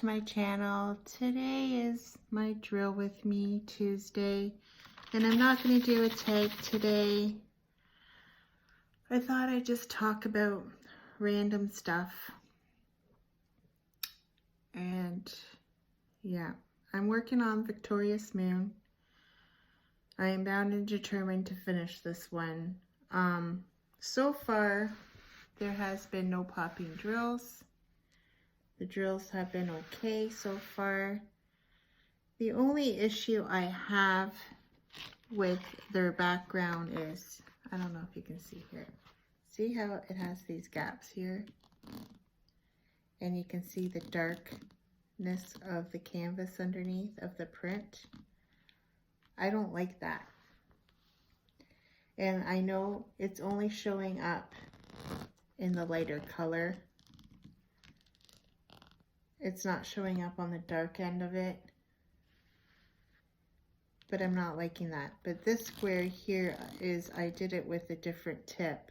to my channel. Today is my Drill With Me Tuesday, and I'm not going to do a tag today. I thought I'd just talk about random stuff. And yeah, I'm working on Victorious Moon. I am bound and determined to finish this one. So far, there has been no popping drills. The drills have been okay so far. The only issue I have with their background is, I don't know if you can see here. See how it has these gaps here? And you can see the darkness of the canvas underneath of the print. I don't like that. And I know it's only showing up in the lighter color. It's not showing up on the dark end of it, but I'm not liking that. But this square here is, I did it with a different tip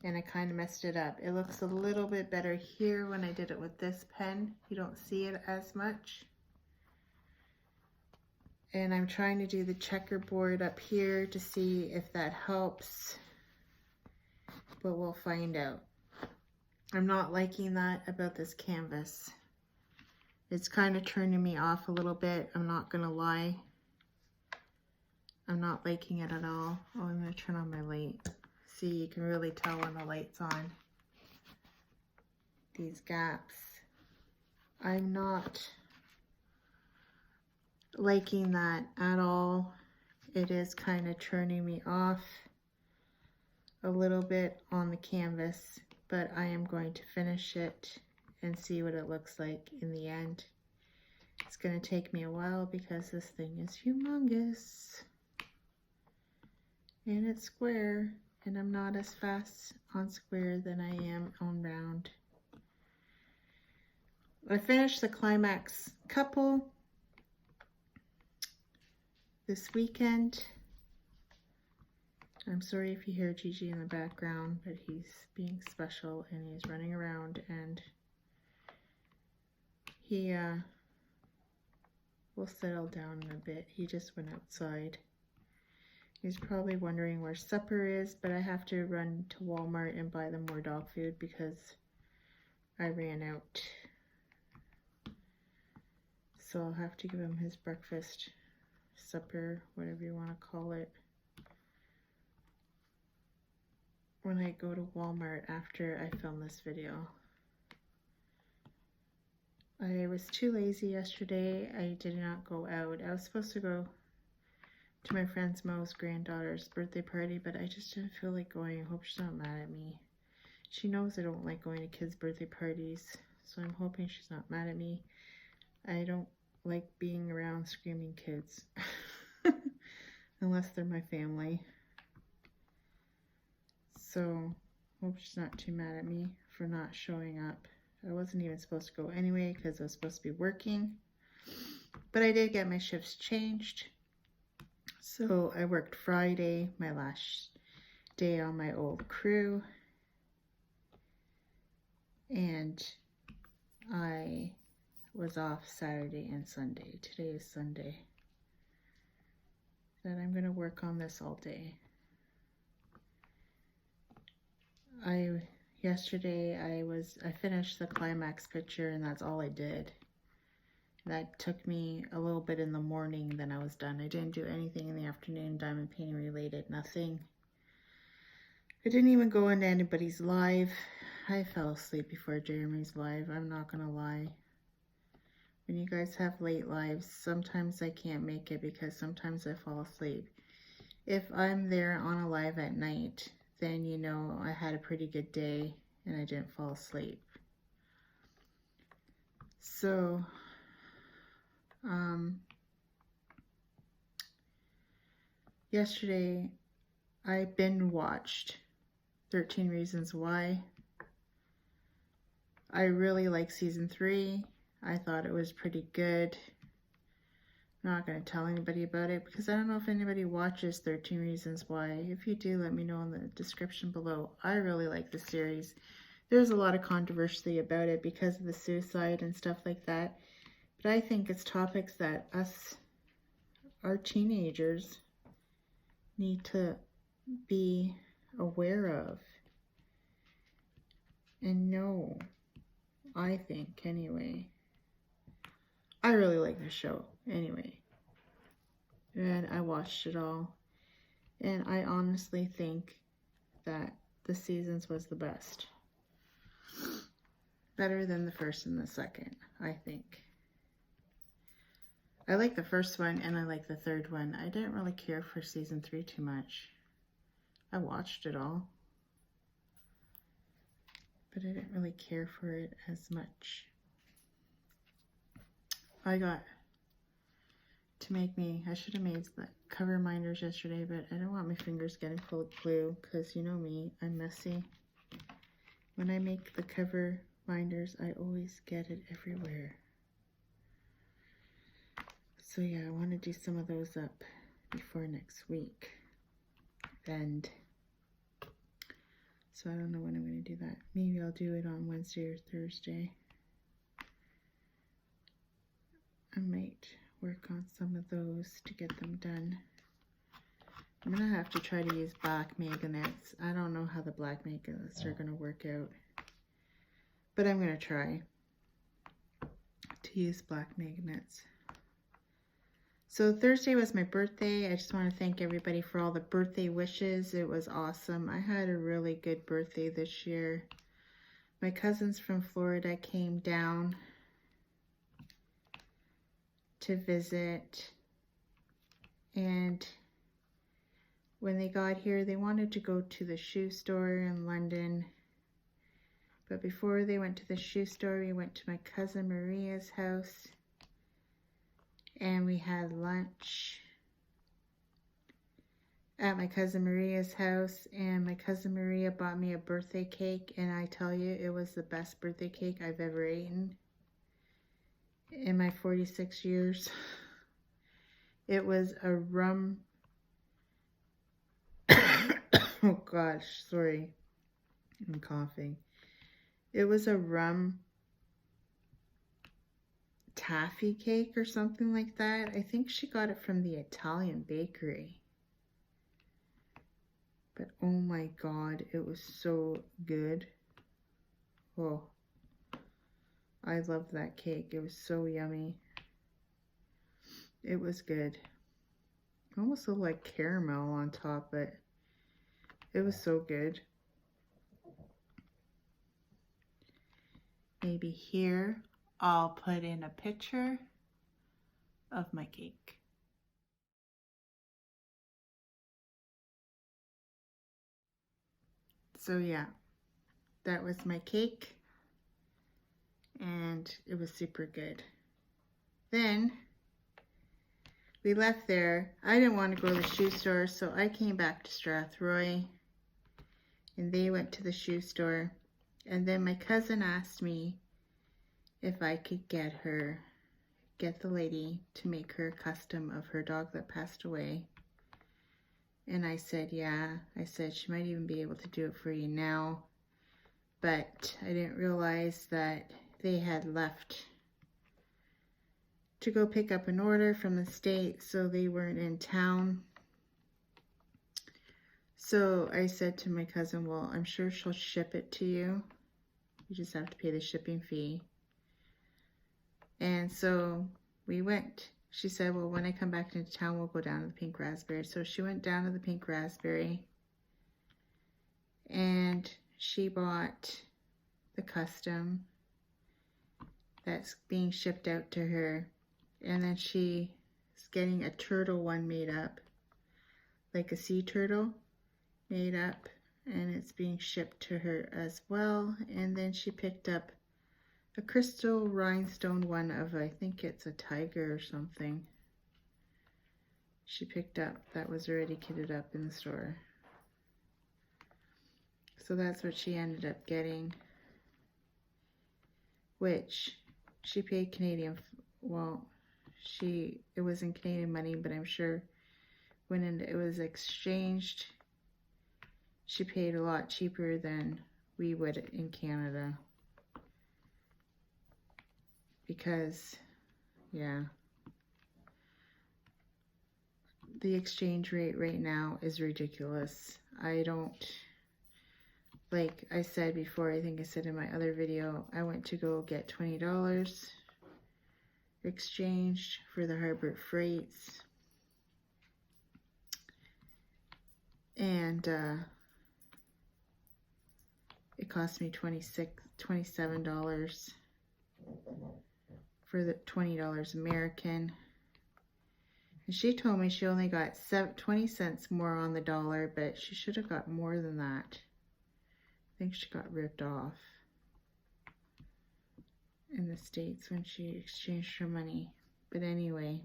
and I kind of messed it up. It looks a little bit better here when I did it with this pen. You don't see it as much. And I'm trying to do the checkerboard up here to see if that helps, but we'll find out. I'm not liking that about this canvas. It's kind of turning me off a little bit. I'm not gonna lie. I'm not liking it at all. Oh, I'm gonna turn on my light. See, you can really tell when the light's on. These gaps. I'm not liking that at all. It is kind of turning me off a little bit on the canvas. But I am going to finish it and see what it looks like in the end. It's going to take me a while because this thing is humongous. And it's square, and I'm not as fast on square than I am on round. I finished the climax couple this weekend. I'm sorry if you hear Gigi in the background, but he's being special and he's running around, and he will settle down in a bit. He just went outside. He's probably wondering where supper is, but I have to run to Walmart and buy them more dog food because I ran out. So I'll have to give him his breakfast, supper, whatever you want to call it, when I go to Walmart after I film this video. I was too lazy yesterday. I did not go out. I was supposed to go to my friend's Mo's granddaughter's birthday party, but I just didn't feel like going. I hope she's not mad at me. She knows I don't like going to kids' birthday parties, so I'm hoping she's not mad at me. I don't like being around screaming kids, unless they're my family. So, hope she's not too mad at me for not showing up. I wasn't even supposed to go anyway because I was supposed to be working. But I did get my shifts changed. So I worked Friday, my last day on my old crew. And I was off Saturday and Sunday. Today is Sunday. Then I'm going to work on this all day. Yesterday I finished the climax picture, and that's all I did. That took me a little bit in the morning, then I was done. I didn't do anything in the afternoon, diamond painting related, nothing. I didn't even go into anybody's live. I fell asleep before Jeremy's live, I'm not gonna lie. When you guys have late lives, sometimes I can't make it because sometimes I fall asleep. If I'm there on a live at night, then you know I had a pretty good day and I didn't fall asleep. So, yesterday I binge watched 13 Reasons Why. I really like season 3. I thought it was pretty good. I'm not going to tell anybody about it because I don't know if anybody watches 13 Reasons Why. If you do, let me know in the description below. I really like the series. there's a lot of controversy about it because of the suicide and stuff like that. But I think it's topics that our teenagers, need to be aware of and know, I think, anyway. I really like the show, anyway. And I watched it all. And I honestly think that the seasons was the best. Better than the first and the second, I think. I like the first one and I like the third one. I didn't really care for season 3 too much. I watched it all, but I didn't really care for it as much. I got to make me, I should have made the cover minders yesterday, but I don't want my fingers getting full of glue because you know me, I'm messy. When I make the cover minders, I always get it everywhere. So yeah, I want to do some of those up before next week. And so I don't know when I'm going to do that. Maybe I'll do it on Wednesday or Thursday. I might work on some of those to get them done. I'm going to have to try to use black magnets. I don't know how the black magnets are going to work out. But I'm going to try to use black magnets. So Thursday was my birthday. I just want to thank everybody for all the birthday wishes. It was awesome. I had a really good birthday this year. My cousins from Florida came down to visit. And when they got here, they wanted to go to the shoe store in London. But before they went to the shoe store, we went to my cousin Maria's house. And we had lunch at my cousin Maria's house, and my cousin Maria bought me a birthday cake, and I tell you, it was the best birthday cake I've ever eaten in my 46 years. It was a rum, oh gosh, sorry, I'm coughing. It was a rum taffy cake or something like that. I think she got it from the Italian bakery. But oh my god, it was so good. Oh, I loved that cake. It was so yummy. It was good. It almost looked like caramel on top, but it was so good. Maybe here I'll put in a picture of my cake. So yeah, that was my cake, and it was super good. Then we left there. I didn't want to go to the shoe store, so I came back to Strathroy, and they went to the shoe store. And then my cousin asked me if I could get the lady to make her a custom of her dog that passed away. And I said, yeah. I said, she might even be able to do it for you now. But I didn't realize that they had left to go pick up an order from the state, so they weren't in town. So I said to my cousin, well, I'm sure she'll ship it to you. You just have to pay the shipping fee. And so we went. She said, well, when I come back into town, we'll go down to the Pink Raspberry. So she went down to the Pink Raspberry, and she bought the custom that's being shipped out to her. And then she's getting a turtle one made up, like a sea turtle made up, and it's being shipped to her as well. And then she picked up a crystal rhinestone one of, I think it's a tiger or something. She picked up that was already kitted up in the store. So that's what she ended up getting, which she paid Canadian, well, it was in Canadian money, but I'm sure when it was exchanged, she paid a lot cheaper than we would in Canada. Because, yeah, the exchange rate right now is ridiculous. I don't, like I said before, I think I said in my other video, I went to go get $20 exchanged for the Harbor Freights. And it cost me $27 for the $20 American. And she told me she only got 20 cents more on the dollar, but she should have got more than that. I think she got ripped off in the States when she exchanged her money. But anyway,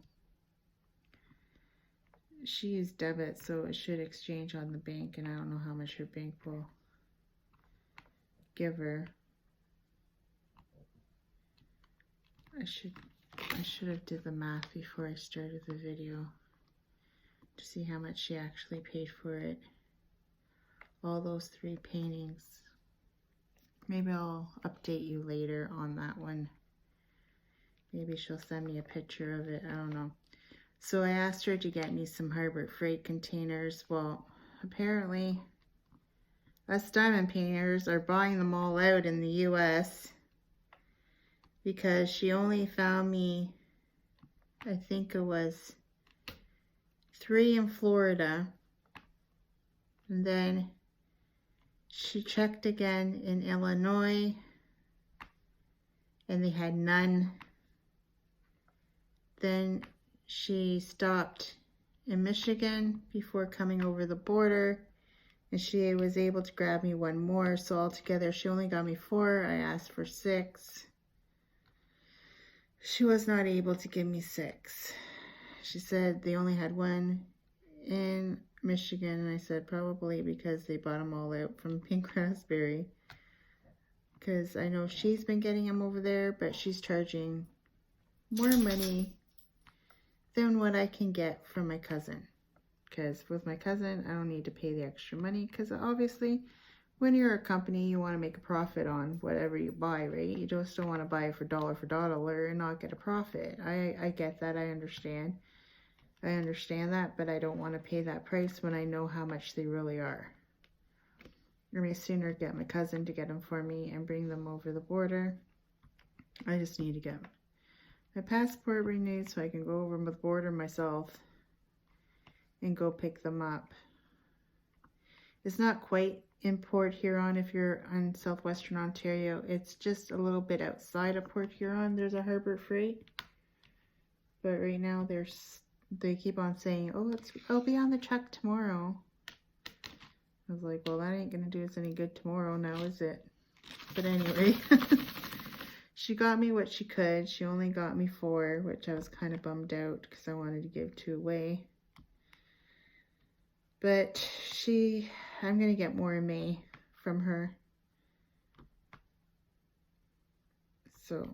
she used debit, so it should exchange on the bank, and I don't know how much her bank will give her. I should have did the math before I started the video to see how much she actually paid for it. All those 3 paintings. Maybe I'll update you later on that one. Maybe she'll send me a picture of it. I don't know. So I asked her to get me some Harbor Freight containers. Well, apparently us diamond painters are buying them all out in the US because she only found me, I think it was 3 in Florida, and then she checked again in Illinois and they had none. Then she stopped in Michigan before coming over the border, and she was able to grab me 1 more. So altogether she only got me 4. I asked for 6. She was not able to give me 6. She said they only had 1 in Michigan, and I said probably because they bought them all out from Pink Raspberry, because I know she's been getting them over there, but she's charging more money than what I can get from my cousin. Because with my cousin, I don't need to pay the extra money, because obviously when you're a company, you want to make a profit on whatever you buy, right? You just don't want to buy it for dollar and not get a profit. I get that. I understand that, but I don't want to pay that price when I know how much they really are. I may sooner get my cousin to get them for me and bring them over the border. I just need to get my passport renewed so I can go over the border myself and go pick them up. It's not quite in Port Huron if you're on southwestern Ontario. It's just a little bit outside of Port Huron. There's a Harbor Freight. But right now they keep on saying, oh, it'll be on the truck tomorrow. I was like, well, that ain't gonna do us any good tomorrow now, is it? But anyway, she got me what she could. She only got me 4, which I was kind of bummed out because I wanted to give 2 away. But I'm gonna get more in May from her. So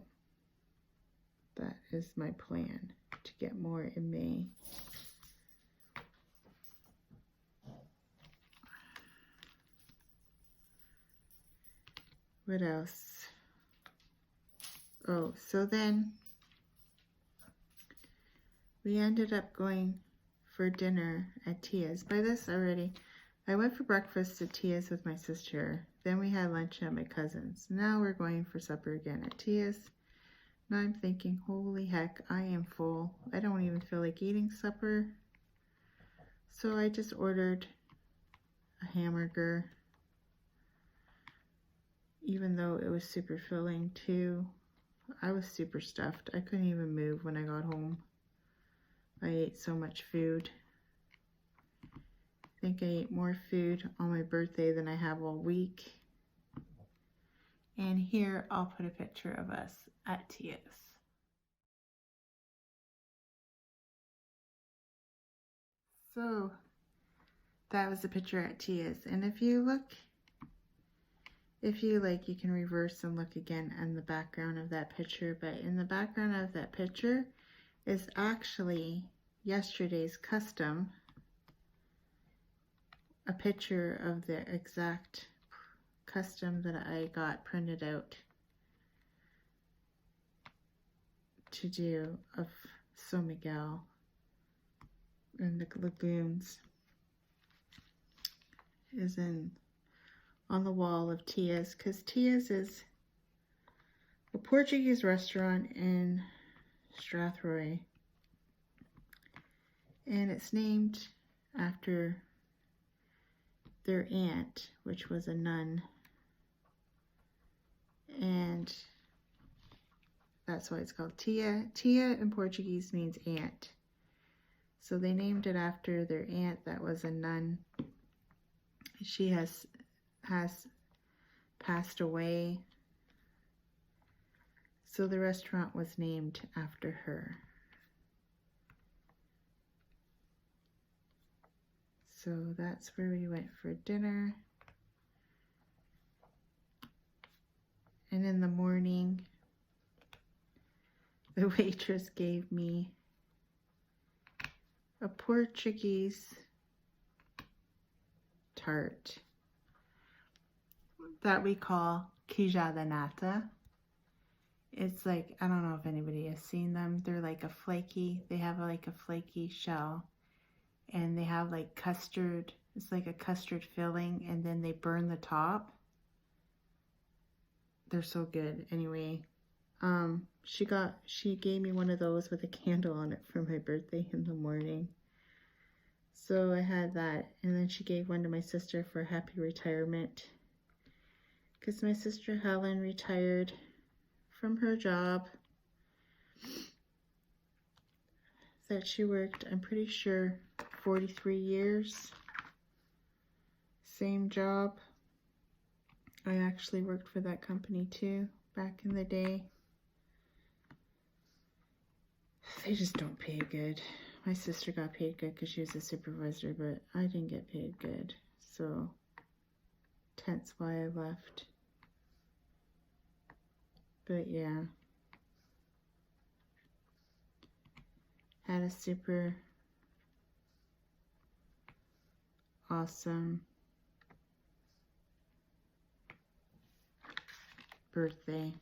that is my plan, to get more in May. What else? Oh, so then we ended up going for dinner at Tia's. By this already, I went for breakfast at Tia's with my sister. Then we had lunch at my cousin's. Now we're going for supper again at Tia's. Now I'm thinking, holy heck, I am full. I don't even feel like eating supper. So I just ordered a hamburger, even though it was super filling too. I was super stuffed. I couldn't even move when I got home. I ate so much food. I think I ate more food on my birthday than I have all week. And here I'll put a picture of us at Tia's. So that was a picture at Tia's. And if you look, you can reverse and look again in the background of that picture. But in the background of that picture is actually yesterday's custom, a picture of the exact custom that I got printed out to do of So Miguel and the lagoons is on the wall of Tia's, because Tia's is a Portuguese restaurant in Strathroy, and it's named after their aunt, which was a nun, and that's why it's called Tia. Tia in Portuguese means aunt, so they named it after their aunt that was a nun. She has passed away, so the restaurant was named after her. So that's where we went for dinner. And in the morning, the waitress gave me a Portuguese tart that we call queijada nata. It's like, I don't know if anybody has seen them. They're like a flaky, they have like a flaky shell, and they have like custard. It's like a custard filling, and then they burn the top. They're so good. Anyway, she gave me one of those with a candle on it for my birthday in the morning. So I had that, and then she gave one to my sister for happy retirement, because my sister Helen retired from her job that she worked, I'm pretty sure, 43 years. Same job. I actually worked for that company too back in the day. They just don't pay good. My sister got paid good because she was a supervisor, but I didn't get paid good. So that's why I left. But yeah. Had a super awesome birthday.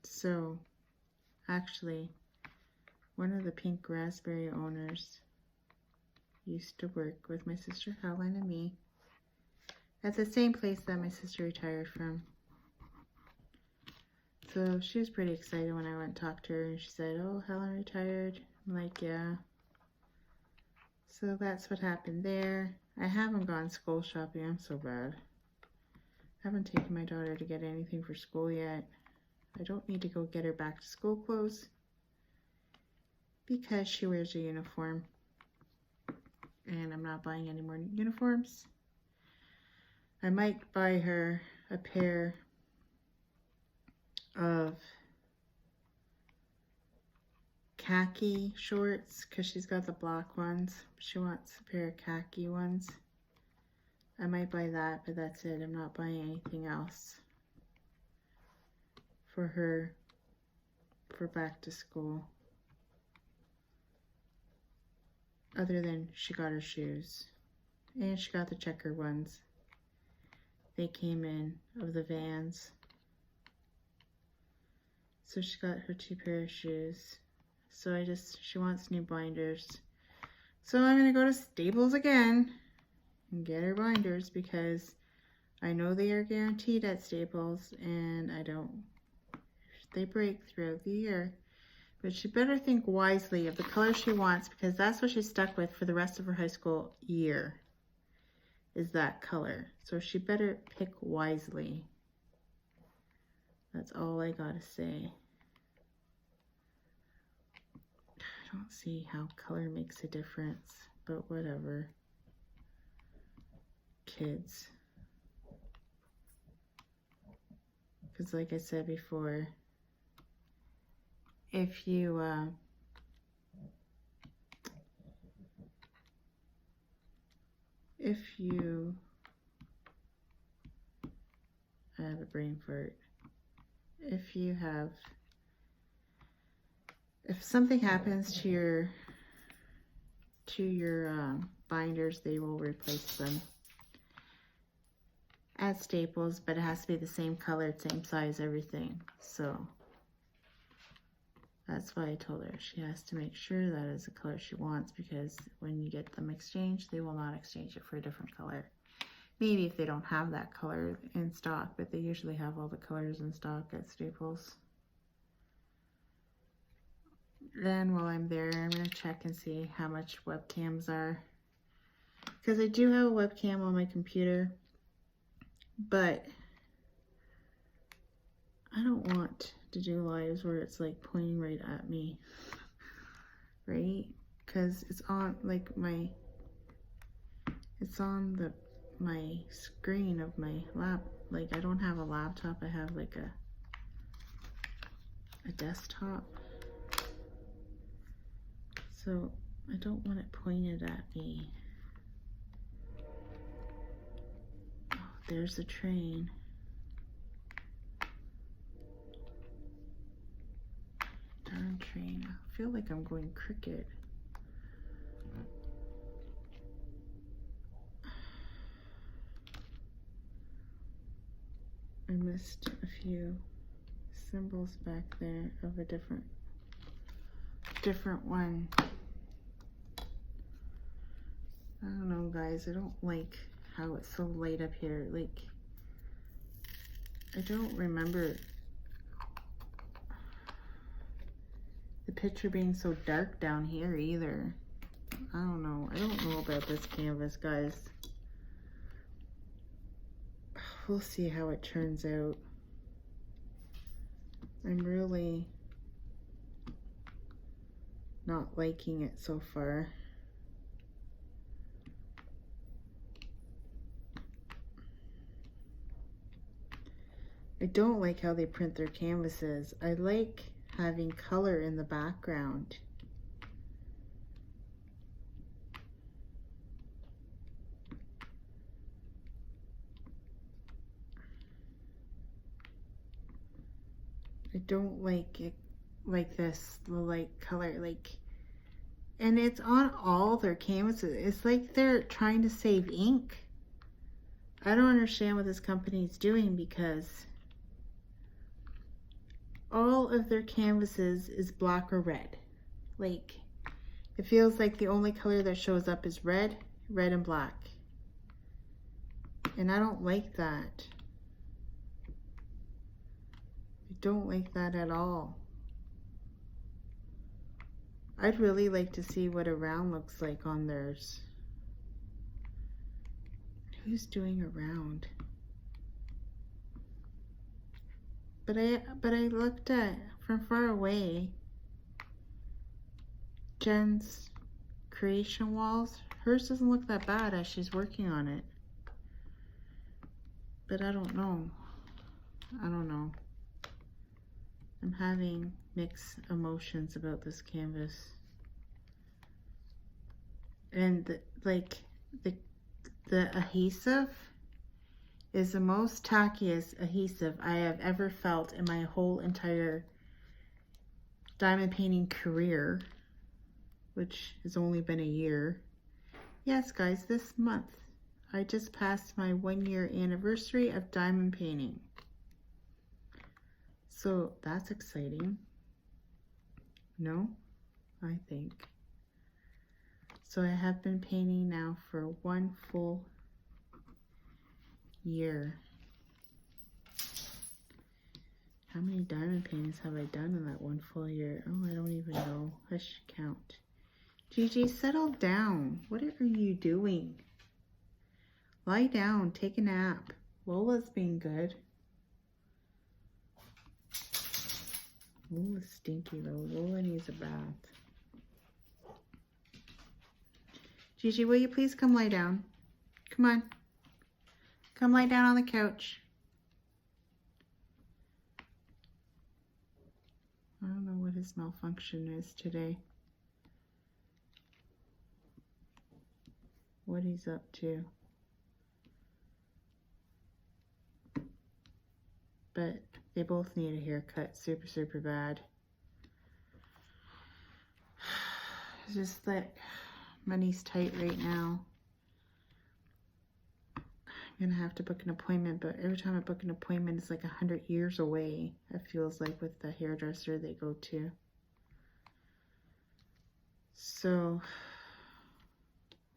So, actually, one of the Pink Raspberry owners used to work with my sister Helen and me at the same place that my sister retired from. So she was pretty excited when I went and talked to her, and she said, "Oh, Helen retired." I'm like, "Yeah." So that's what happened there. I haven't gone school shopping. I'm so bad. I haven't taken my daughter to get anything for school yet. I don't need to go get her back to school clothes because she wears a uniform, and I'm not buying any more uniforms. I might buy her a pair of khaki shorts because she's got the black ones. She wants a pair of khaki ones. I might buy that, but that's it. I'm not buying anything else for her for back to school, other than she got her shoes, and she got the checker ones. They came in of the Vans. So she got her 2 pair of shoes. So she wants new binders. So I'm gonna go to Staples again and get her binders, because I know they are guaranteed at Staples, and they break throughout the year. But she better think wisely of the color she wants, because that's what she's stuck with for the rest of her high school year, is that color. So she better pick wisely. That's all I gotta say. I don't see how color makes a difference, but whatever. Kids. Because like I said before, if you I have a brain fart. If something happens to to your binders, they will replace them as staples, but it has to be the same color, same size, everything. So that's why I told her she has to make sure that is the color she wants, because when you get them exchanged, they will not exchange it for a different color. Maybe if they don't have that color in stock, but they usually have all the colors in stock at Staples. Then while I'm there, I'm going to check and see how much webcams are. Because I do have a webcam on my computer, but I don't want to do lives where it's like pointing right at me, right? Because it's on like my screen of my lap. Like I don't have a laptop, I have like a desktop. So I don't want it pointed at me. Oh, there's the train. Darn train. I feel like I'm going crooked. I missed a few symbols back there of a different one. I don't know, guys. I don't like how it's so light up here. Like, I don't remember the picture being so dark down here either. I don't know. I don't know about this canvas, guys. We'll see how it turns out. I'm really not liking it so far. I don't like how they print their canvases. I like having color in the background. I don't like it like this, the light color, like, and it's on all their canvases. It's like they're trying to save ink. I don't understand what this company is doing, because all of their canvases is black or red. Like, it feels like the only color that shows up is red, red and black. And I don't like that. I don't like that at all. I'd really like to see what a round looks like on theirs. Who's doing a round? But I looked at from far away Jen's creation walls. Hers doesn't look that bad as she's working on it. But I don't know. I don't know. I'm having mixed emotions about this canvas. And the adhesive is the most tackiest adhesive I have ever felt in my whole entire diamond painting career, which has only been a year. Yes, guys, this month I just passed my 1-year anniversary of diamond painting. So that's exciting. No, I think. So I have been painting now for 1 full year. How many diamond paintings have I done in that 1 full year? Oh, I don't even know. I should count. Gigi, settle down. What are you doing? Lie down. Take a nap. Lola's being good. Lola's stinky though. Lola needs a bath. Gigi, will you please come lie down? Come on. Come lie down on the couch. I don't know what his malfunction is today. What he's up to. But they both need a haircut super, super bad. It's just like, money's tight right now. I'm gonna have to book an appointment, but every time I book an appointment, it's like 100 years away. It feels like with the hairdresser they go to. So,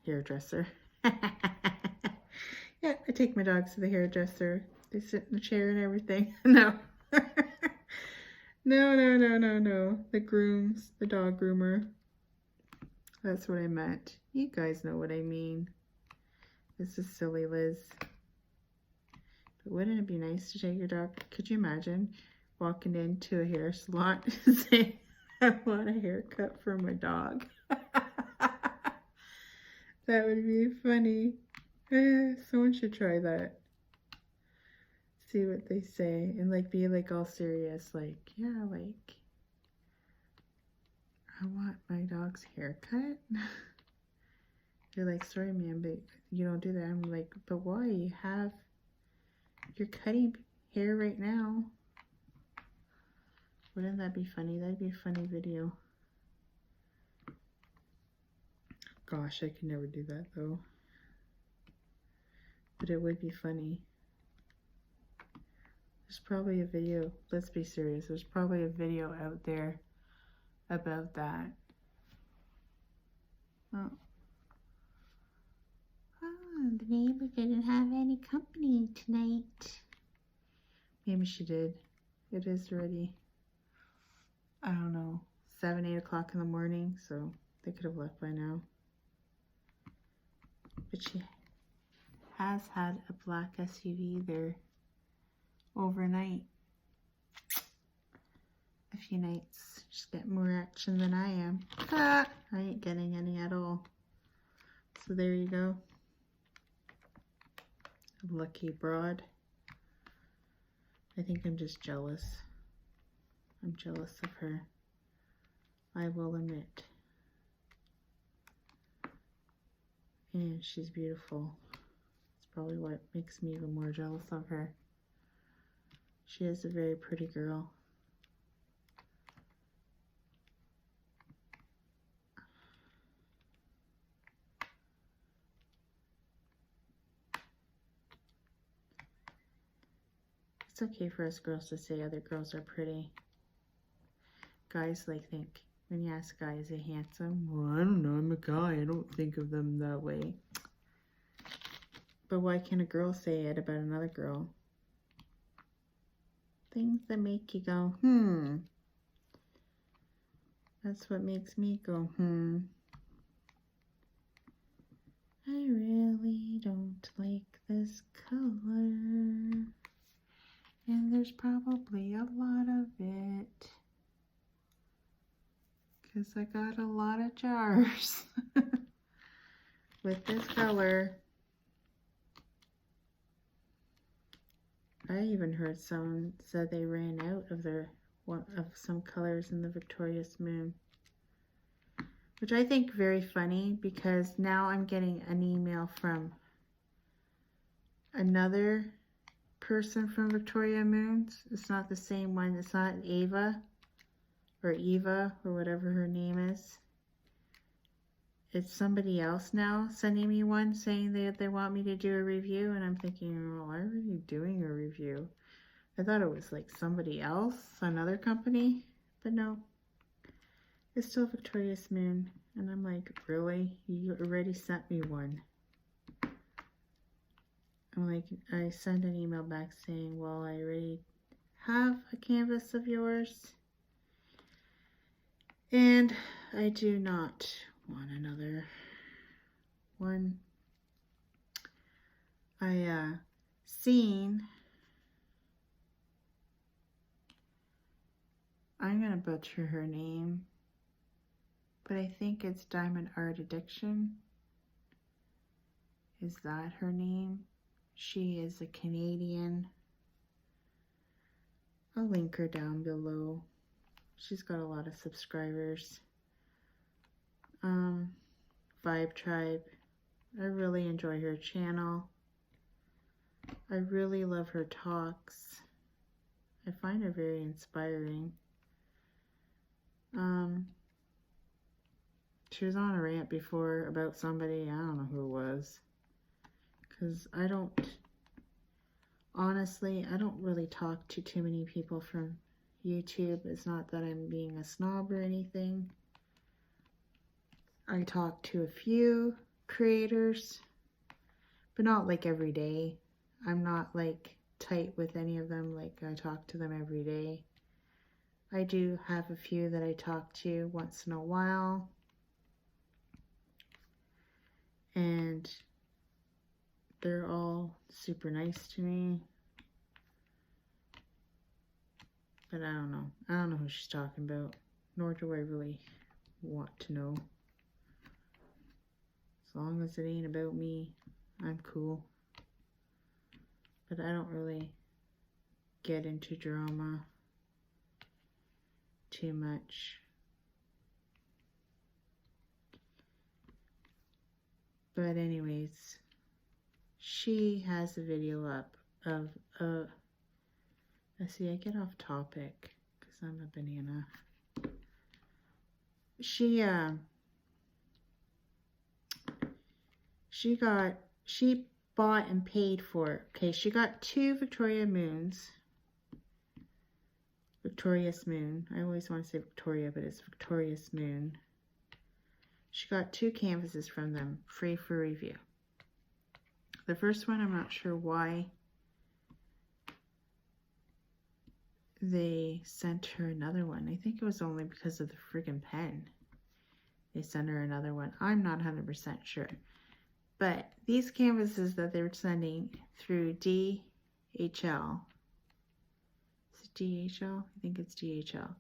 hairdresser. Yeah, I take my dogs to the hairdresser. They sit in the chair and everything. No. No. The grooms, the dog groomer. That's what I meant. You guys know what I mean. This is silly, Liz. But wouldn't it be nice to take your dog? Could you imagine walking into a hair salon and saying, I want a haircut for my dog? That would be funny. Someone should try that. See what they say and like be like all serious, like, yeah, like, I want my dog's haircut. You're like, sorry ma'am, but you don't do that. I'm like, but why? You're cutting hair right now. Wouldn't that be funny? That'd be a funny video. Gosh, I could never do that though. But it would be funny. There's probably a video, let's be serious, there's probably a video out there about that. Oh. The neighbor didn't have any company tonight. Maybe she did. It is already, I don't know, 7, 8 o'clock in the morning, so they could have left by now. But she has had a black SUV there overnight. A few nights. She's getting more action than I am. I ain't getting any at all. So there you go. Lucky broad. I think I'm just jealous. I'm jealous of her. I will admit. And she's beautiful. It's probably what makes me even more jealous of her. She is a very pretty girl. It's okay for us girls to say other girls are pretty. Guys like think, when you ask a guy, is he handsome? Well, I don't know, I'm a guy. I don't think of them that way. But why can't a girl say it about another girl? Things that make you go, That's what makes me go, I really don't like this color. And there's probably a lot of it. Because I got a lot of jars with this color. I even heard someone said they ran out of some colors in the Victorious Moon. Which I think very funny, because now I'm getting an email from another person from Victoria Moons. It's not the same one. It's not Ava or whatever her name is. It's somebody else now sending me one saying that they want me to do a review, and I'm thinking, well, why are you doing a review? I thought it was like somebody else, another company, but no. It's still Victorious Moon, and I'm like, really? You already sent me one. I'm like, I sent an email back saying, well, I already have a canvas of yours, and I do not want another one. I seen, I'm gonna butcher her name, but I think it's Diamond Art Addiction. Is that her name? She is a Canadian. I'll link her down below. She's got a lot of subscribers. Vibe Tribe. I really enjoy her channel. I really love her talks. I find her very inspiring. She was on a rant before about somebody, I don't know who it was. Because honestly, I don't really talk to too many people from YouTube. It's not that I'm being a snob or anything. I talk to a few creators, but not like every day. I'm not like tight with any of them, like I talk to them every day. I do have a few that I talk to once in a while. And they're all super nice to me. But I don't know. I don't know who she's talking about. Nor do I really want to know. As long as it ain't about me, I'm cool. But I don't really get into drama too much. But anyways, she has a video up of see, I get off topic because I'm a banana. She bought and paid for, okay, she got 2 Victorious Moon. I always want to say Victoria, but it's Victorious Moon. She got 2 canvases from them, free for review. The first one, I'm not sure why they sent her another one. I think it was only because of the friggin' pen. They sent her another one. I'm not 100% sure. But these canvases that they were sending through DHL. Is it DHL? I think it's DHL.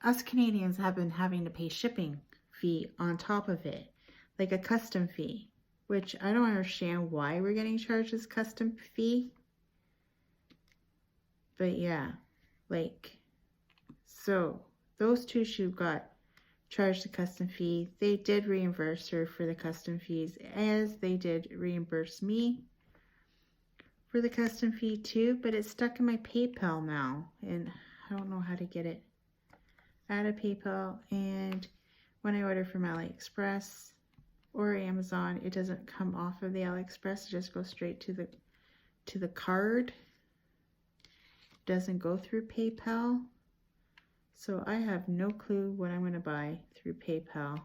Us Canadians have been having to pay shipping fee on top of it. Like a custom fee. Which I don't understand why we're getting charged this custom fee. But yeah, like, so those 2 she got charged the custom fee. They did reimburse her for the custom fees, as they did reimburse me for the custom fee too, but it's stuck in my PayPal now, and I don't know how to get it out of PayPal. And when I order from AliExpress or Amazon, it doesn't come off of the AliExpress, it just goes straight to the card. Doesn't go through PayPal. So I have no clue what I'm going to buy through PayPal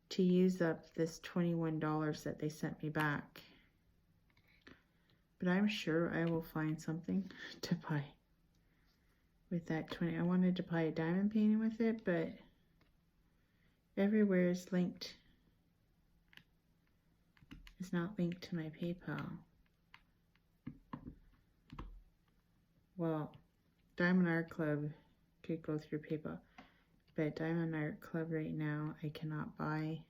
to use up this $21 that they sent me back. But I'm sure I will find something to buy with that 20. I wanted to buy a diamond painting with it, but everywhere is linked. It's not linked to my PayPal. Well, Diamond Art Club could go through PayPal, but Diamond Art Club right now I cannot buy.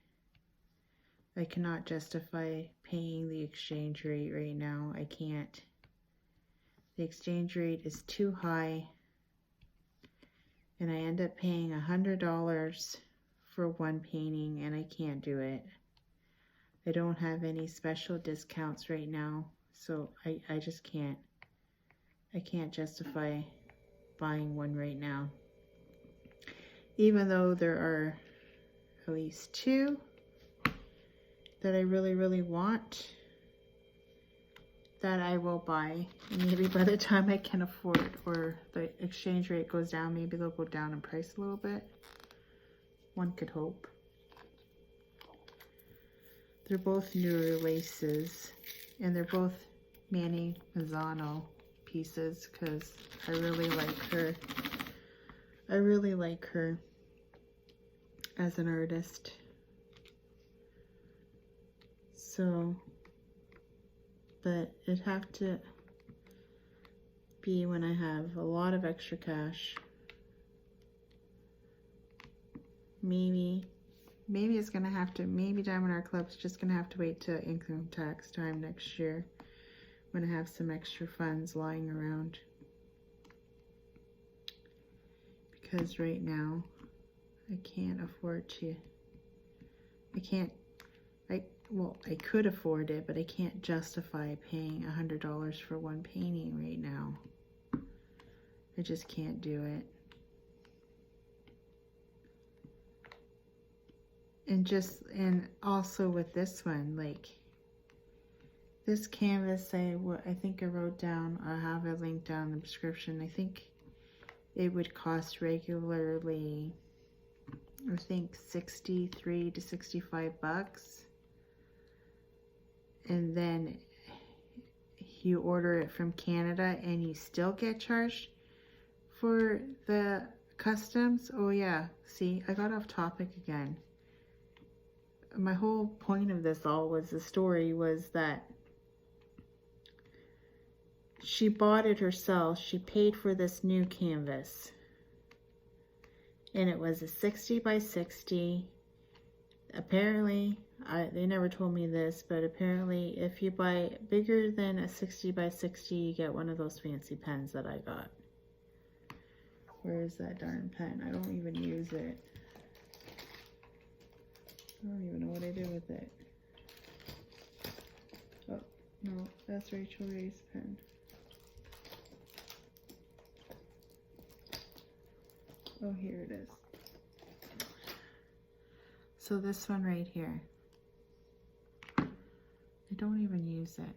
I cannot justify paying the exchange rate right now. I can't. The exchange rate is too high, and I end up paying $100 for one painting, and I can't do it. I don't have any special discounts right now, so I just can't. I can't justify buying one right now. Even though there are at least 2 that I really, really want that I will buy. Maybe by the time I can afford, or the exchange rate goes down, maybe they'll go down in price a little bit. One could hope. They're both newer laces, and they're both Manny Mazzano pieces because I really like her. I really like her as an artist. So, but it'd have to be when I have a lot of extra cash. Maybe it's gonna have to, maybe Diamond Art Club's just gonna have to wait till income tax time next year when I have some extra funds lying around. Because right now, I can't afford to, well, I could afford it, but I can't justify paying $100 for one painting right now. I just can't do it. And also with this one, like this canvas, I think I wrote down, I have a link down in the description. I think it would cost regularly, I think 63 to 65 bucks. And then you order it from Canada and you still get charged for the customs. Oh yeah, see, I got off topic again. My whole point of this all was, the story was that she bought it herself. She paid for this new canvas. And it was a 60 by 60. Apparently, they never told me this, but apparently if you buy bigger than a 60 by 60, you get one of those fancy pens that I got. Where is that darn pen? I don't even use it. I don't even know what I do with it. Oh, no, that's Rachel Ray's pen. Oh, here it is. So this one right here. I don't even use it.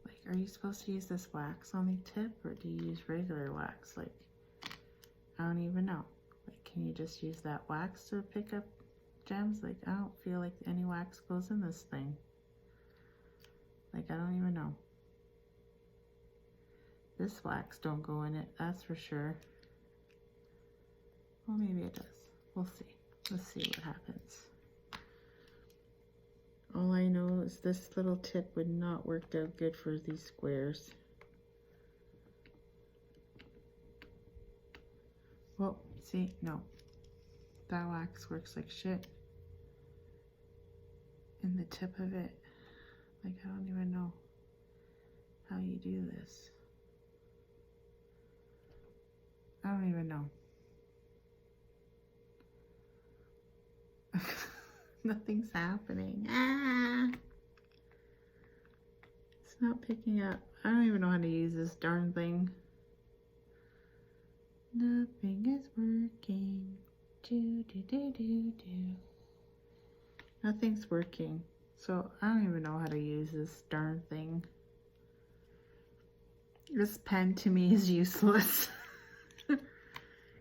Like, are you supposed to use this wax on the tip, or do you use regular wax? Like, I don't even know. Like, can you just use that wax to pick up gems? Like, I don't feel like any wax goes in this thing. Like, I don't even know. This wax don't go in it, that's for sure. Well, maybe it does. We'll see. Let's see what happens. All I know is this little tip would not work out good for these squares. Well, see, no. That wax works like shit. And the tip of it, like, I don't even know how you do this. I don't even know. Nothing's happening. Ah! It's not picking up. I don't even know how to use this darn thing. Nothing is working. Do, do, do, do, do. Nothing's working. So I don't even know how to use this darn thing. This pen to me is useless.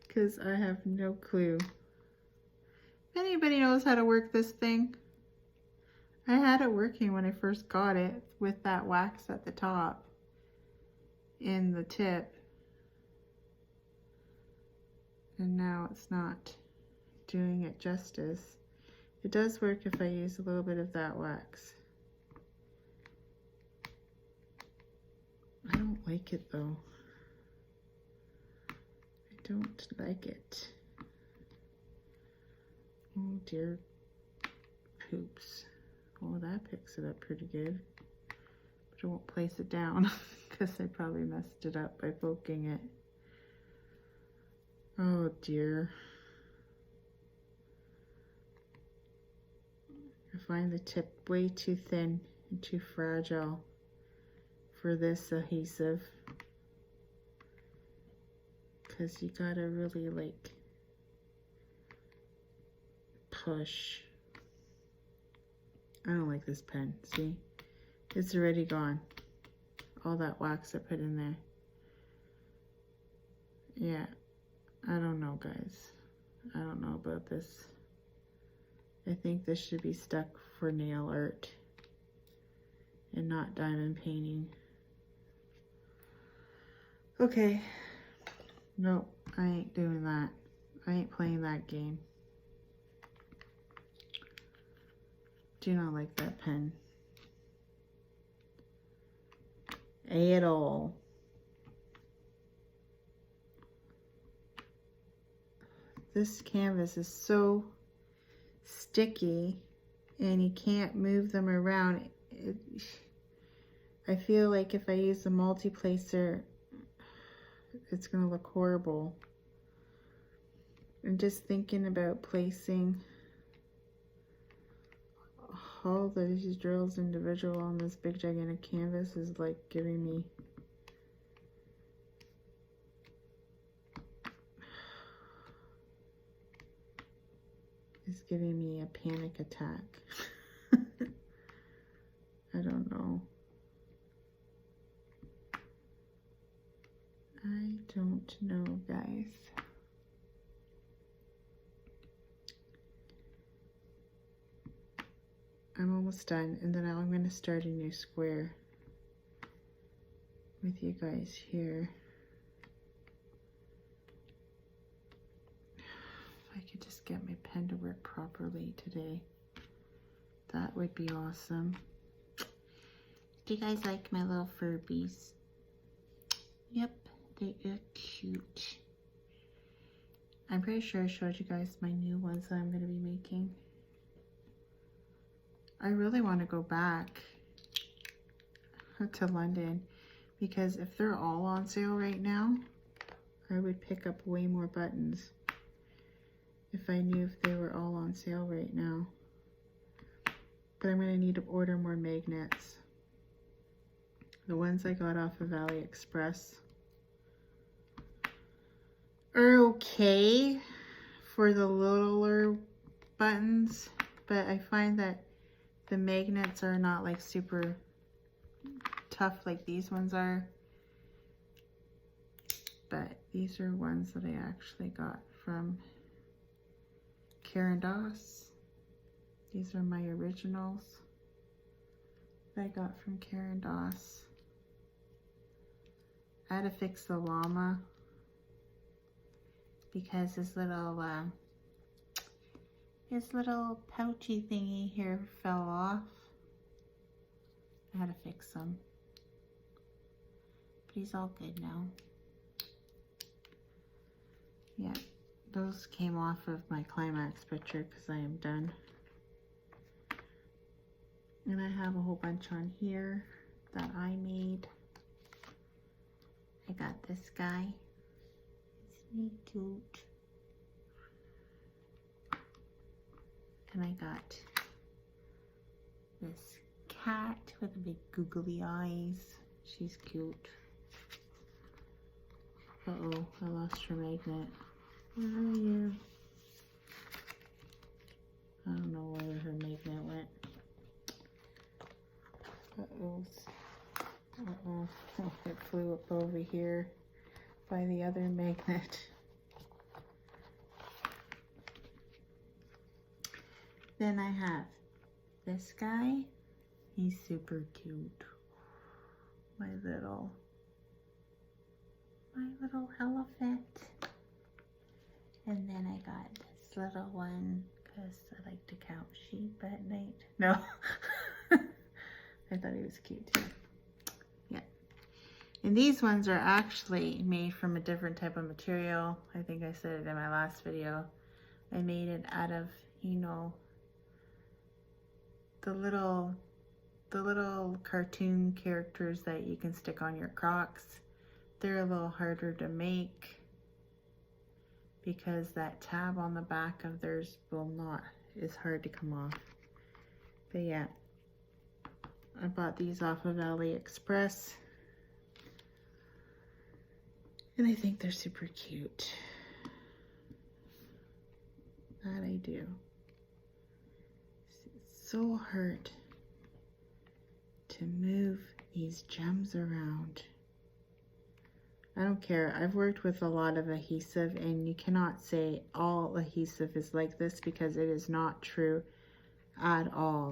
Because I have no clue. If anybody knows how to work this thing, I had it working when I first got it with that wax at the top in the tip, and now it's not doing it justice. It does work if I use a little bit of that wax. I don't like it though. I don't like it. Oh dear poops. Oh, that picks it up pretty good. But I won't place it down because I probably messed it up by poking it. Oh dear. I find the tip way too thin and too fragile for this adhesive. Because you gotta really like push. I don't like this pen. See? It's already gone. All that wax I put in there. Yeah. I don't know, guys. I don't know about this. I think this should be stuck for nail art and not diamond painting. Okay. Nope, I ain't doing that. I ain't playing that game. Do not like that pen at all. This canvas is so sticky and you can't move them around. I feel like if I use the multi-placer, it's gonna look horrible. I'm just thinking about placing all these drills individual on this big gigantic canvas is like giving me is giving me a panic attack. I don't know. I don't know, guys. I'm almost done, and then I'm going to start a new square with you guys here. If I could just get my pen to work properly today, that would be awesome. Do you guys like my little Furbies? Yep, they are cute. I'm pretty sure I showed you guys my new ones that I'm going to be making. I really want to go back to London, because if they're all on sale right now, I would pick up way more buttons if I knew if they were all on sale right now. But I'm going to need to order more magnets. The ones I got off of AliExpress are okay for the littler buttons, but I find that the magnets are not like super tough like these ones are. But these are ones that I actually got from Karen Doss. These are my originals that I got from Karen Doss. I had to fix the llama because his little pouchy thingy here fell off. I had to fix him, but he's all good now. Yeah, those came off of my climax picture because I am done. And I have a whole bunch on here that I made. I got this guy. Isn't he cute? And I got this cat with big googly eyes. She's cute. Uh-oh, I lost her magnet. Where are you? I don't know where her magnet went. Uh-oh. Uh-oh. It flew up over here by the other magnet. Then I have this guy. He's super cute. My little elephant. And then I got this little one because I like to count sheep at night. No. I thought he was cute too. Yeah. And these ones are actually made from a different type of material. I think I said it in my last video. I made it out of, you know, the little cartoon characters that you can stick on your Crocs. They're a little harder to make because that tab on the back of theirs is hard to come off. But yeah, I bought these off of AliExpress and I think they're super cute. That I do. It's so hard to move these gems around. I don't care. I've worked with a lot of adhesive and you cannot say all adhesive is like this because it is not true at all.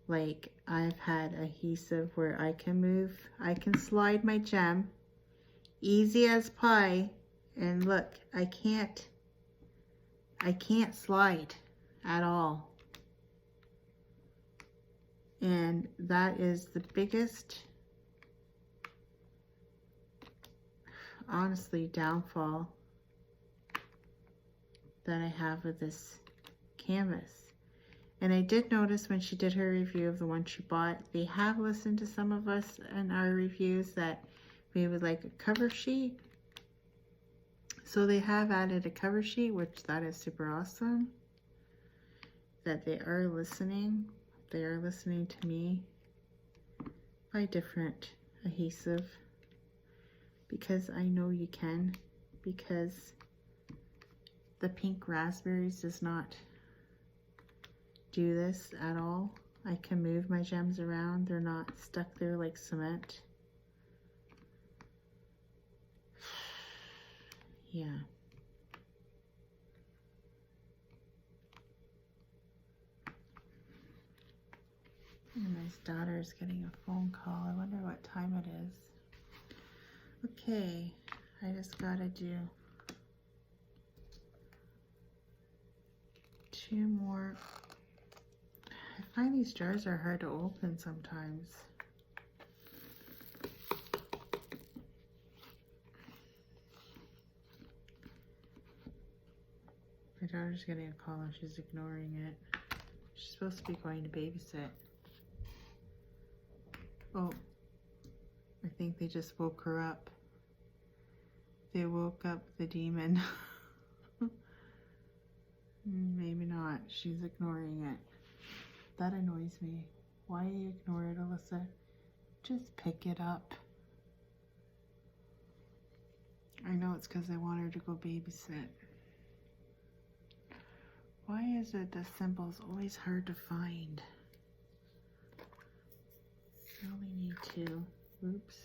Like, I've had adhesive where I can slide my gem easy as pie, and look, I can't slide at all. And that is the biggest, honestly, downfall that I have with this canvas. And I did notice when she did her review of the one she bought, they have listened to some of us in our reviews that we would like a cover sheet. So they have added a cover sheet, which that is super awesome. That they are listening. They are listening to me. Buy different adhesive. Because I know you can. Because the pink raspberries does not do this at all. I can move my gems around. They're not stuck there like cement. Yeah. And my daughter's getting a phone call. I wonder what time it is. Okay, I just gotta do 2 more. I find these jars are hard to open sometimes. My daughter's getting a call and she's ignoring it. She's supposed to be going to babysit. Oh, I think they just woke her up. They woke up the demon. Maybe not. She's ignoring it. That annoys me. Why you ignore it, Alyssa? Just pick it up. I know it's because I want her to go babysit. Why is it the symbol's always hard to find? I only need 2. Oops.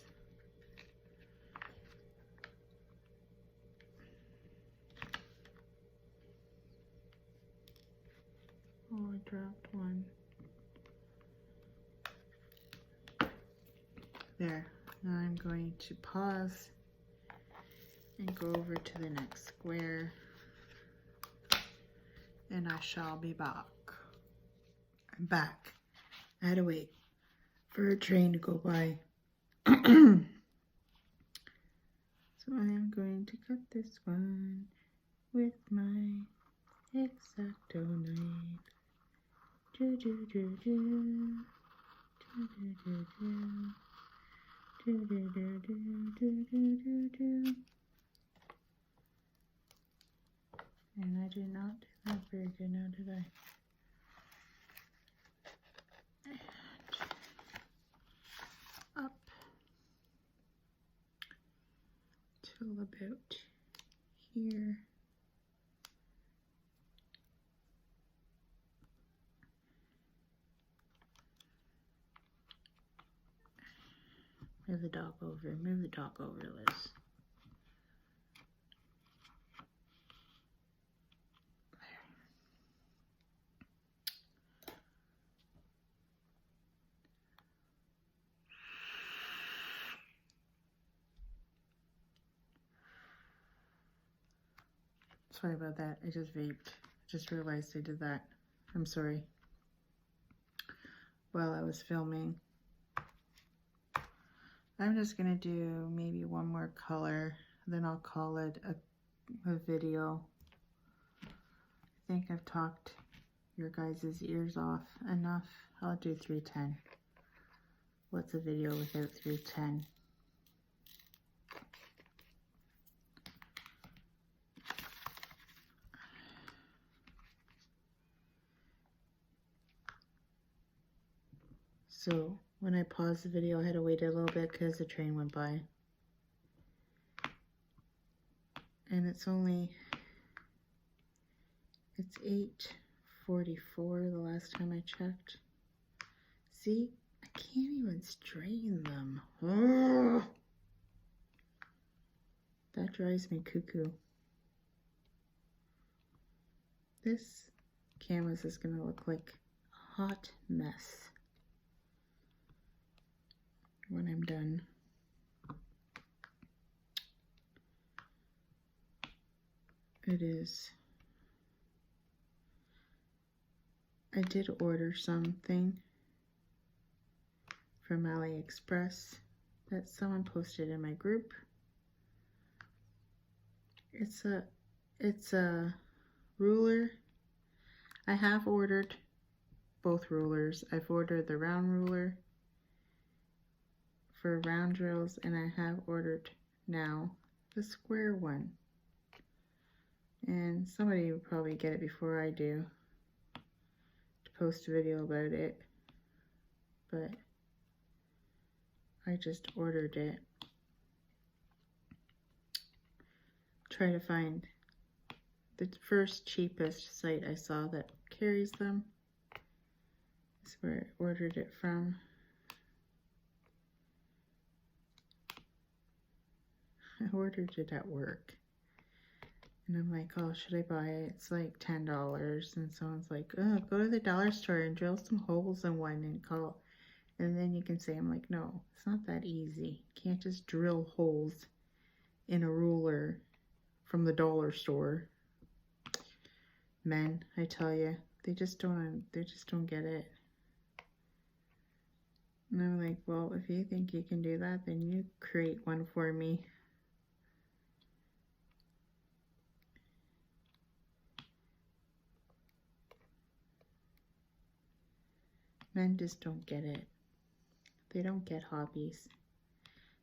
Oh, I dropped one. There. Now I'm going to pause and go over to the next square. And I shall be back. I'm back. I had to wait for a train to go by. So I am going to cut this one with my X-Acto knife. Do do do do. Do do do do. Do do do do do do do. And I did not do that very good now, did I? And up till about here. Move the dog over. Move the dog over, Liz. Sorry about that. I just vaped. Just realized I did that. I'm sorry. While I was filming. I'm just going to do maybe one more color. Then I'll call it a video. I think I've talked your guys' ears off enough. I'll do 310. What's a video without 310? So when I paused the video, I had to wait a little bit because the train went by. And it's 8:44 the last time I checked. See, I can't even strain them. Ugh. That drives me cuckoo. This canvas is going to look like a hot mess when I'm done. It is. I did order something from AliExpress that someone posted in my group. It's a ruler. I have ordered both rulers. I've ordered the round ruler for round drills, and I have ordered now the square one. And somebody will probably get it before I do to post a video about it, but I just ordered it. Try to find the first cheapest site I saw that carries them. This is where I ordered it from. I ordered it at work. And I'm like, oh, should I buy it? It's like $10. And someone's like, oh, go to the dollar store and drill some holes in one and call. And then you can say, I'm like, no, it's not that easy. You can't just drill holes in a ruler from the dollar store. Men, I tell you, they just don't get it. And I'm like, well, if you think you can do that, then you create one for me. Men just don't get it. They don't get hobbies.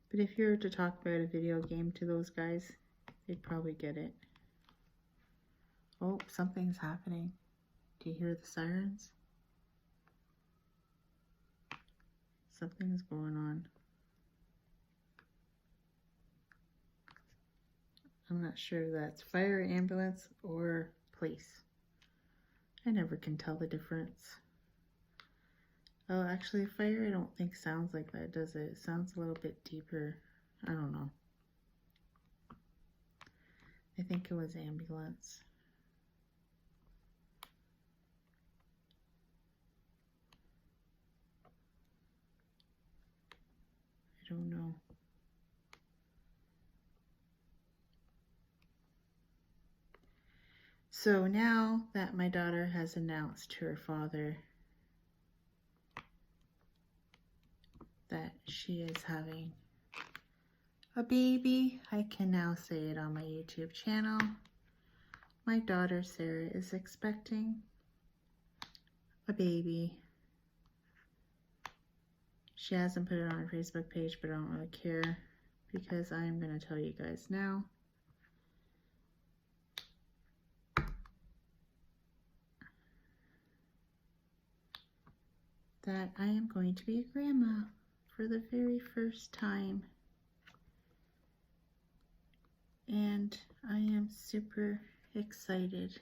But if you were to talk about a video game to those guys, they'd probably get it. Oh, something's happening. Do you hear the sirens? Something's going on. I'm not sure if that's fire, ambulance, or police. I never can tell the difference. Oh, actually, fire I don't think sounds like that, does it? It sounds a little bit deeper. I don't know. I think it was ambulance. I don't know. So now that my daughter has announced to her father that she is having a baby, I can now say it on my YouTube channel. My daughter Sarah is expecting a baby. She hasn't put it on her Facebook page, but I don't really care because I'm going to tell you guys now. That I am going to be a grandma for the very first time. And I am super excited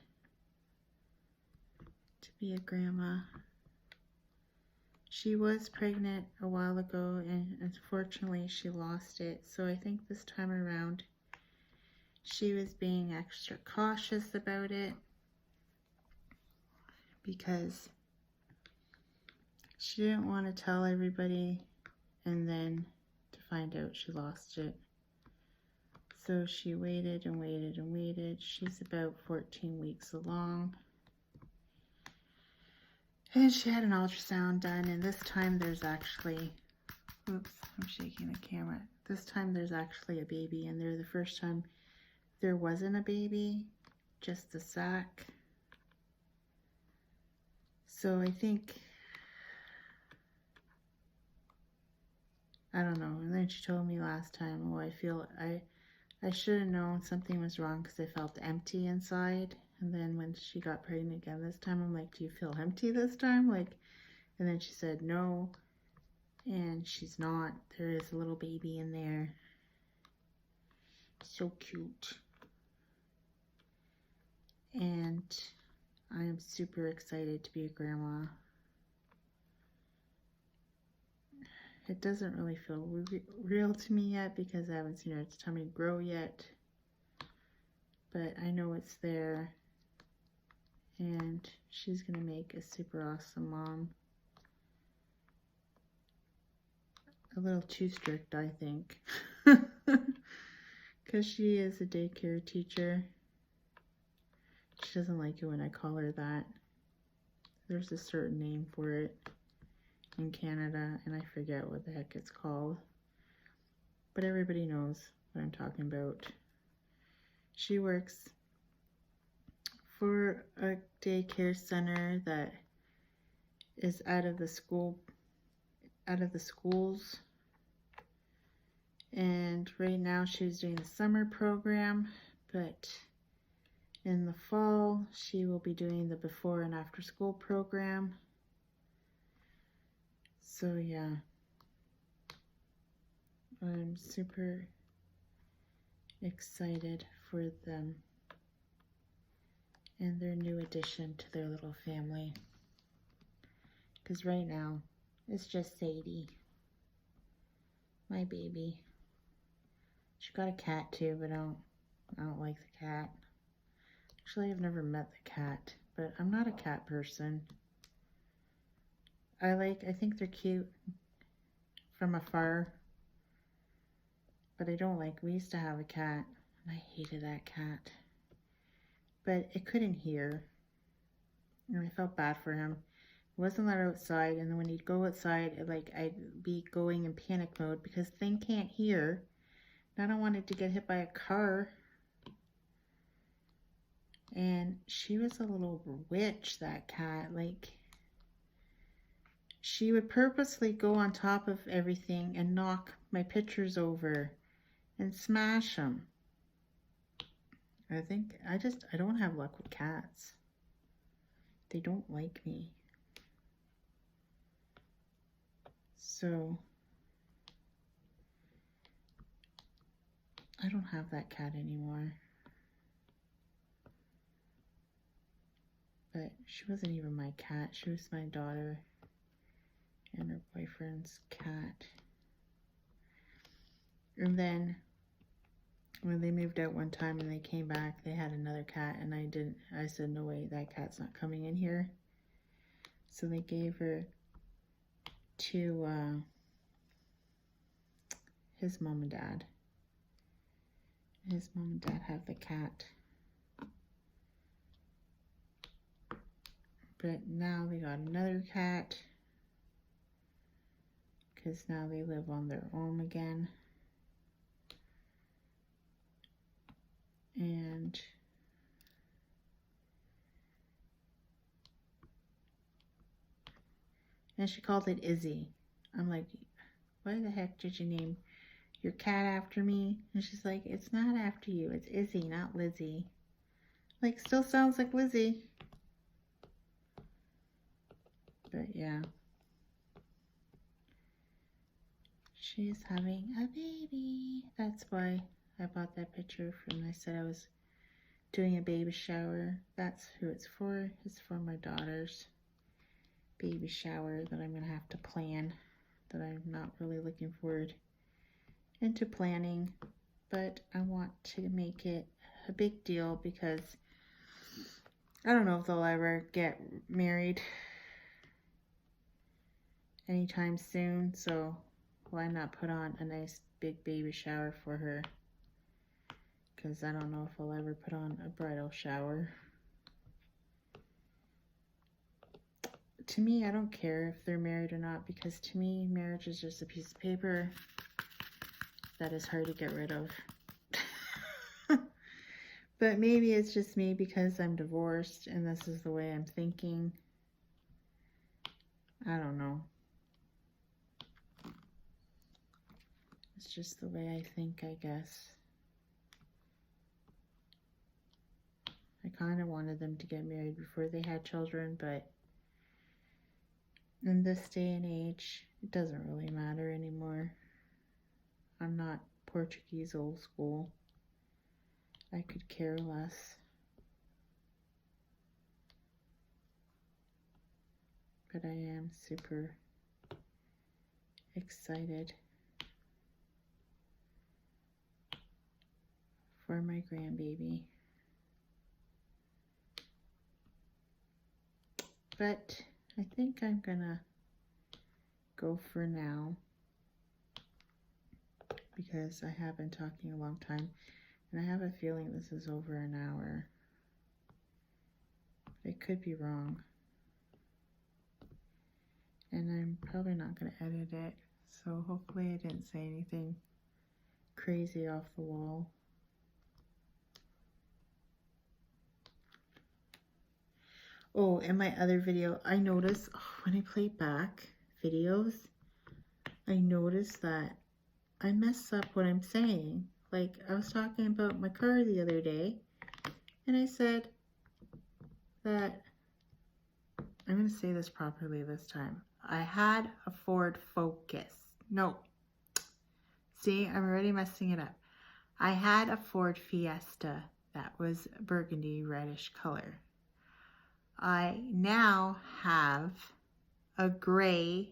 to be a grandma. She was pregnant a while ago and unfortunately she lost it. So I think this time around she was being extra cautious about it because she didn't want to tell everybody and then to find out she lost it. So she waited and waited and waited. She's about 14 weeks along. And she had an ultrasound done, and this time there's actually, oops, I'm shaking the camera. This time there's actually a baby in there. The first time there wasn't a baby, just the sac. So I think, I don't know. And then she told me last time, oh, I feel, I should have known something was wrong because I felt empty inside. And then when she got pregnant again this time, I'm like, do you feel empty this time? Like, and then she said no, and she's not. There is a little baby in there. So cute. And I am super excited to be a grandma. It doesn't really feel real to me yet because I haven't seen her tummy grow yet. But I know it's there. And she's going to make a super awesome mom. A little too strict, I think. Because she is a daycare teacher. She doesn't like it when I call her that. There's a certain name for it in Canada, and I forget what the heck it's called. But everybody knows what I'm talking about. She works for a daycare center that is out of the schools. And right now she's doing the summer program, but in the fall she will be doing the before and after school program. So yeah, I'm super excited for them and their new addition to their little family. Because right now, it's just Sadie. My baby. She got a cat too, but I don't like the cat. Actually, I've never met the cat, but I'm not a cat person. I think they're cute from afar, but I don't like, we used to have a cat, and I hated that cat. But it couldn't hear, and I felt bad for him. It wasn't allowed outside, and then when he'd go outside, I'd be going in panic mode because the thing can't hear. And I don't want it to get hit by a car. And she was a little witch, that cat. Like, she would purposely go on top of everything and knock my pictures over and smash them. I think I don't have luck with cats. They don't like me. So I don't have that cat anymore. But she wasn't even my cat. She was my daughter and her boyfriend's cat. And then when they moved out one time and they came back, they had another cat, and I said, no way, that cat's not coming in here. So they gave her to his mom and dad. His mom and dad have the cat. But now they got another cat, because now they live on their own again. And she called it Izzy. I'm like, why the heck did you name your cat after me? And she's like, it's not after you, it's Izzy, not Lizzie. Like, still sounds like Lizzie. But yeah. She's having a baby. That's why I bought that picture from, I said I was doing a baby shower. That's who it's for. It's for my daughter's baby shower that I'm gonna have to plan, that I'm not really looking forward into planning, but I want to make it a big deal because I don't know if they'll ever get married anytime soon, so why not put on a nice big baby shower for her? Because I don't know if I'll ever put on a bridal shower. To me, I don't care if they're married or not, because to me, marriage is just a piece of paper that is hard to get rid of. But maybe it's just me because I'm divorced and this is the way I'm thinking. I don't know. It's just the way I think, I guess. I kind of wanted them to get married before they had children, but in this day and age, it doesn't really matter anymore. I'm not Portuguese old school. I could care less. But I am super excited for my grandbaby. But I think I'm gonna go for now, because I have been talking a long time, and I have a feeling this is over an hour. It could be wrong. And I'm probably not going to edit it, so hopefully I didn't say anything crazy off the wall. Oh, in my other video, I noticed when I play back videos, I noticed that I mess up what I'm saying. Like, I was talking about my car the other day, and I said that, I'm going to say this properly this time. I had a Ford Focus. No. See, I'm already messing it up. I had a Ford Fiesta that was burgundy reddish color. I now have a gray.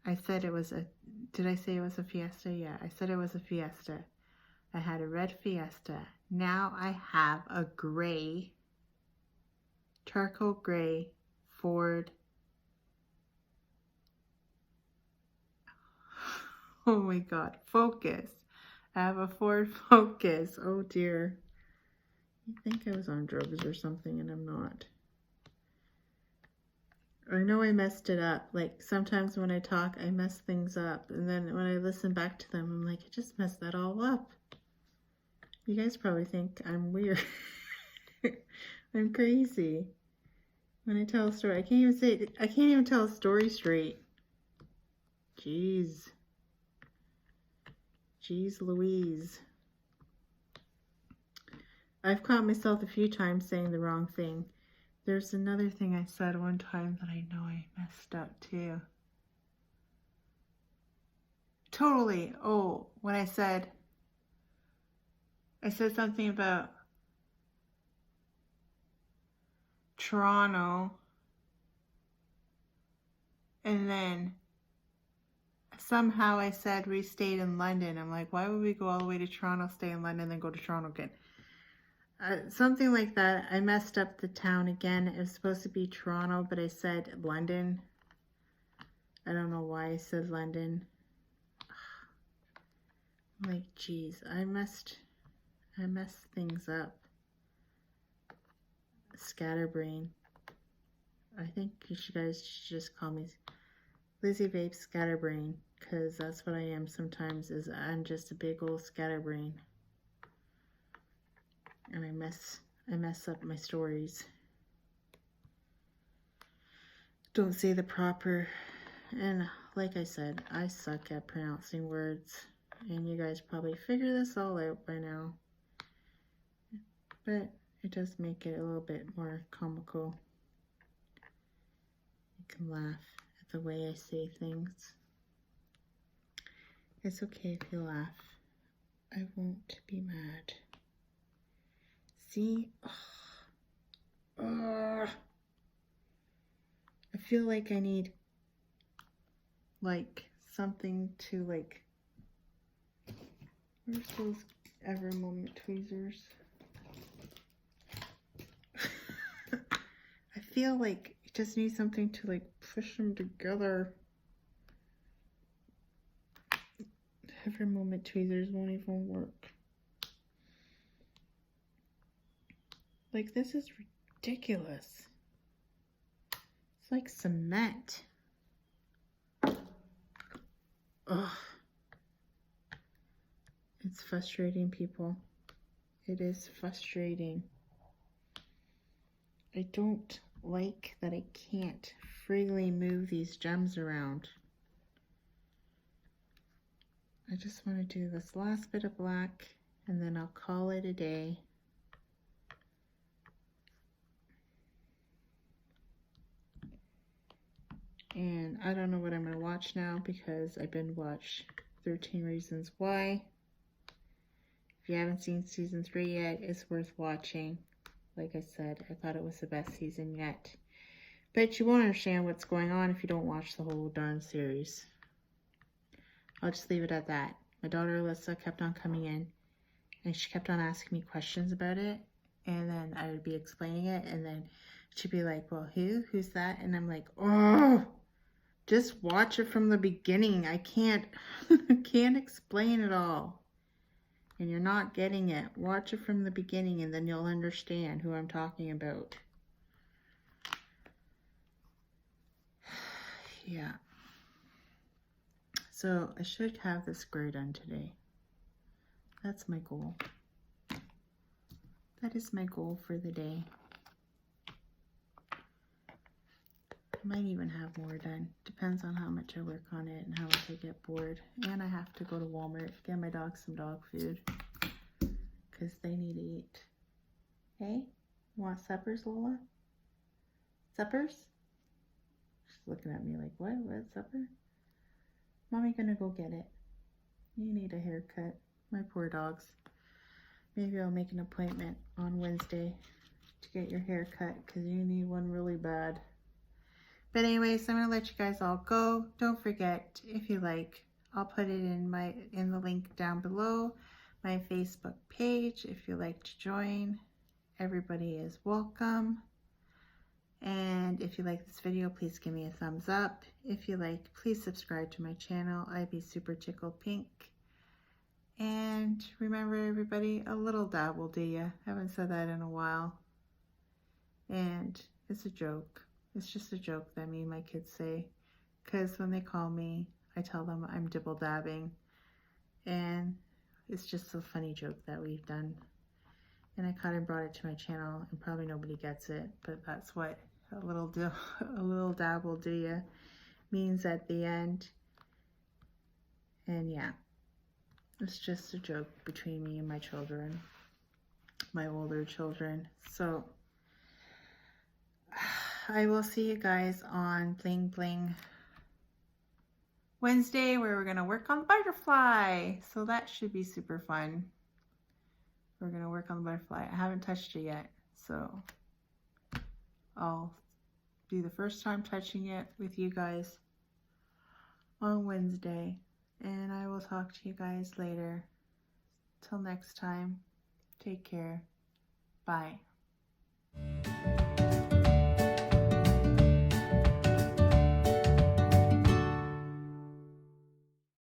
I said it was a, did I say it was a Fiesta? Yeah, I said it was a Fiesta. I had a red Fiesta. Now I have a gray, charcoal gray Ford. Oh my God, Focus. I have a Ford Focus. Oh dear. I think I was on drugs or something and I'm not. I know I messed it up. Like sometimes when I talk, I mess things up. And then when I listen back to them, I'm like, I just messed that all up. You guys probably think I'm weird. I'm crazy. When I tell a story, I can't even tell a story straight. Jeez. Jeez Louise. I've caught myself a few times saying the wrong thing. There's another thing I said one time that I know I messed up too. Totally. Oh, when I said something about Toronto, and then somehow I said we stayed in London. I'm like, why would we go all the way to Toronto, stay in London, then go to Toronto again? Something like that. I messed up the town again. It was supposed to be Toronto, but I said London. I don't know why I said London. I'm like, geez, I messed things up. Scatterbrain. I think you guys should just call me Lizzie Babe Scatterbrain, because that's what I am sometimes, is I'm just a big old scatterbrain. And I mess up my stories. Don't say the proper, and like I said, I suck at pronouncing words, and you guys probably figure this all out by now. But it does make it a little bit more comical. You can laugh at the way I say things. It's okay if you laugh. I won't be mad. See? I feel like I need like something to like, where's those Ever Moment tweezers? I feel like you just need something to like push them together. Ever Moment tweezers won't even work. Like, this is ridiculous. It's like cement. Ugh. It's frustrating, people. It is frustrating. I don't like that I can't freely move these gems around. I just want to do this last bit of black and then I'll call it a day. And I don't know what I'm going to watch now because I've been watched 13 Reasons Why. If you haven't seen season 3 yet, it's worth watching. Like I said, I thought it was the best season yet. But you won't understand what's going on if you don't watch the whole darn series. I'll just leave it at that. My daughter Alyssa kept on coming in and she kept on asking me questions about it. And then I would be explaining it and then she'd be like, well, who's that? And I'm like, oh, just watch it from the beginning. I can't explain it all. And you're not getting it. Watch it from the beginning and then you'll understand who I'm talking about. Yeah. So I should have this square done today. That's my goal. That is my goal for the day. I might even have more done. Depends on how much I work on it and how much I get bored. And I have to go to Walmart to get my dog some dog food. Because they need to eat. Hey? You want suppers, Lola? Suppers? She's looking at me like, what? What, supper? Mommy gonna go get it. You need a haircut. My poor dogs. Maybe I'll make an appointment on Wednesday to get your hair cut because you need one really bad. But anyways, I'm going to let you guys all go. Don't forget, if you like, I'll put it in the link down below, my Facebook page, if you like to join. Everybody is welcome. And if you like this video, please give me a thumbs up. If you like, please subscribe to my channel. I'd be super tickled pink. And remember, everybody, a little dab will do ya. Haven't said that in a while. And it's a joke. It's just a joke that me and my kids say. Because when they call me, I tell them I'm dibble dabbing. And it's just a funny joke that we've done. And I kind of brought it to my channel, and probably nobody gets it, but that's what a little dab will do ya means at the end. And yeah, it's just a joke between me and my children, my older children. So I will see you guys on Bling Bling Wednesday, where we're going to work on the butterfly. So that should be super fun. We're going to work on the butterfly. I haven't touched it yet, so I'll be the first time touching it with you guys on Wednesday. And I will talk to you guys later. Till next time, take care. Bye.